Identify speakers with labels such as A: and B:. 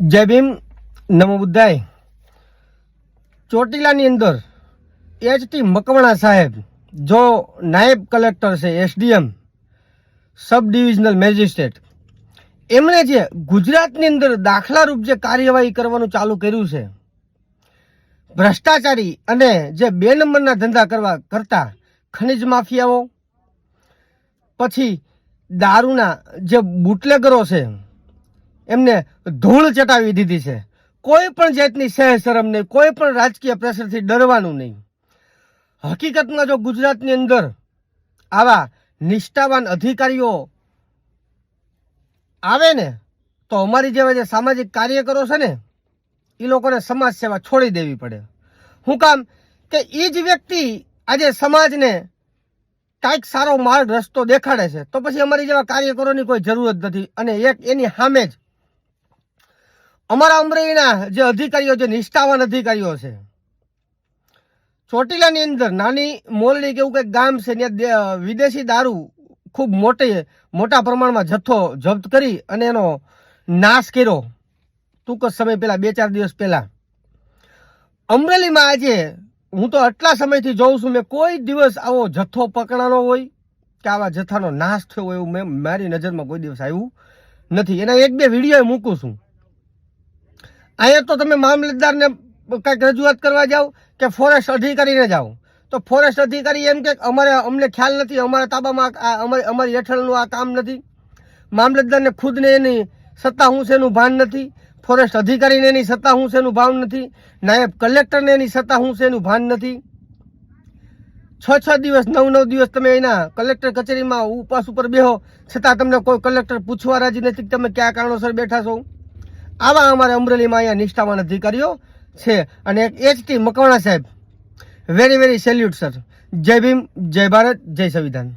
A: જય ભીમ, નમો બુદ્ધાય। ચોટીલાની અંદર એચ.ટી. મકવાણા સાહેબ જો નાયબ કલેક્ટર છે, એસડીએમ સબ ડિવિઝનલ મેજિસ્ટ્રેટ, એમણે જે ગુજરાતની અંદર દાખલારૂપ જે કાર્યવાહી કરવાનું ચાલુ કર્યું છે, ભ્રષ્ટાચારી અને જે 2 નંબરના ધંધા કરતા ખનિજ માફિયાઓ, પછી દારૂના જે બુટલેગરો છે, એમને ધૂળ ચટાવી દીધી છે। કોઈ પણ જાતની સહેશરમ નહીં, કોઈ પણ રાજકીય પ્રેશરથી ડરવાનું નહીં। હકીકતમાં જો ગુજરાતની અંદર આવા નિષ્ઠાવાન અધિકારીઓ આવે ને તો અમારી જેવા જે સામાજિક કાર્યકરો છે ને એ લોકોને સમાજ સેવા છોડી દેવી પડે। શું કામ કે એ જ વ્યક્તિ આજે સમાજને કાંઈક સારો માર્ગ રસ્તો દેખાડે છે, તો પછી અમારી જેવા કાર્યકરોની કોઈ જરૂર જ નથી। અને એક એની સામે જ અમારા અમરેલીના જે અધિકારીઓ, જે નિષ્ઠાવાન અધિકારીઓ છે, ચોટીલાની અંદર નાની મોરડી કે એવું કંઈક ગામ છે, ત્યાં વિદેશી દારૂ ખૂબ મોટા પ્રમાણમાં જથ્થો જપ્ત કરી અને એનો નાશ કર્યો ટૂંક જ સમય પહેલાં, 2-4 દિવસ પહેલાં। અમરેલીમાં આજે હું તો આટલા સમયથી જોઉં છું, મેં કોઈ દિવસ આવો જથ્થો પકડાનો હોય કે આવા જથ્થાનો નાશ થયો હોય એવું મારી નજરમાં કોઈ દિવસ આવ્યું નથી। એના 1-2 વિડીયો મૂકું છું। અહીંયા તો તમે મામલતદારને કંઈક રજૂઆત કરવા જાઓ કે ફોરેસ્ટ અધિકારીને જાઓ તો ફોરેસ્ટ અધિકારી એમ કે અમને ખ્યાલ નથી, અમારા તાબામાં અમારી હેઠળનું આ કામ નથી। મામલતદારને ખુદને એની સત્તા શું છે એનું ભાન નથી, ફોરેસ્ટ અધિકારીને એની સત્તા શું છે એનું ભાન નથી, નાયબ કલેક્ટરને એની સત્તા શું છે એનું ભાન નથી। 6-6 દિવસ 9-9 દિવસ તમે એના કલેક્ટર કચેરીમાં ઉપવાસ ઉપર બેહો, છતાં તમને કોઈ કલેક્ટર પૂછવા રાજી નથી કે તમે કયા કારણોસર બેઠા છો। આવા અમારે અમરેલીમાં અહીંયા નિષ્ઠાવાન અધિકારીઓ છે। અને એચ.ટી. મકવાણા સાહેબ, વેરી સેલ્યુટ સર। જય ભીમ, જય ભારત, જય સંવિધાન।